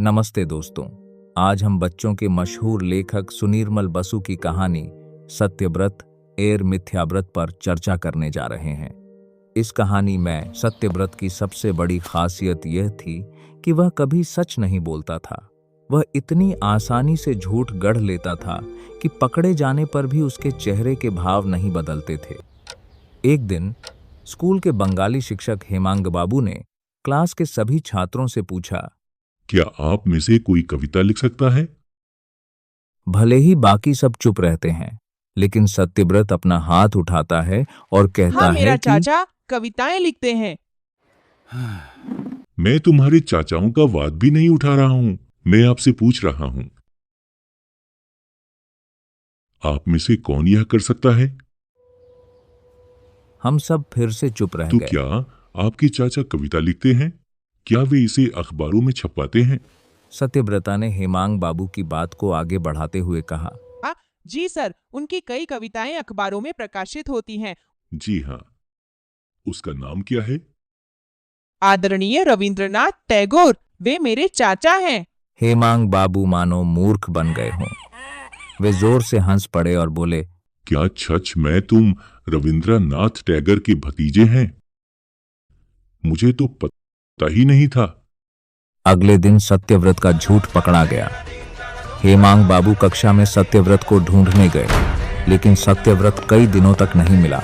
नमस्ते दोस्तों। आज हम बच्चों के मशहूर लेखक सुनीरमल बसु की कहानी सत्यव्रत एर मिथ्याव्रत पर चर्चा करने जा रहे हैं। इस कहानी में सत्यव्रत की सबसे बड़ी खासियत यह थी कि वह कभी सच नहीं बोलता था। वह इतनी आसानी से झूठ गढ़ लेता था कि पकड़े जाने पर भी उसके चेहरे के भाव नहीं बदलते थे। एक दिन स्कूल के बंगाली शिक्षक हेमांग बाबू ने क्लास के सभी छात्रों से पूछा, क्या आप में से कोई कविता लिख सकता है? भले ही बाकी सब चुप रहते हैं, लेकिन सत्यव्रत अपना हाथ उठाता है और कहता हाँ, मेरा है कि चाचा कविताएं लिखते हैं। मैं तुम्हारे चाचाओं का वाद भी नहीं उठा रहा हूं, मैं आपसे पूछ रहा हूं, आप में से कौन यह कर सकता है? हम सब फिर से चुप रह तो गए। क्या आपके चाचा कविता लिखते हैं? क्या वे इसे अखबारों में छपवाते हैं? सत्यव्रता ने हेमांग बाबू की बात को आगे बढ़ाते हुए कहा, जी सर, उनकी कई कविताएं अखबारों में प्रकाशित होती हैं। जी हाँ, उसका नाम क्या है? आदरणीय रविंद्रनाथ टैगोर, वे मेरे चाचा हैं। हेमांग बाबू मानो मूर्ख बन गए हों। वे जोर से हंस पड़े और बोले, क्या सच में तुम रविंद्रनाथ टैगोर के भतीजे हैं? मुझे तो पता ही नहीं था। अगले दिन सत्यव्रत का झूठ पकड़ा गया। हेमांग बाबू कक्षा में सत्यव्रत को ढूंढने गए, लेकिन सत्यव्रत कई दिनों तक नहीं मिला।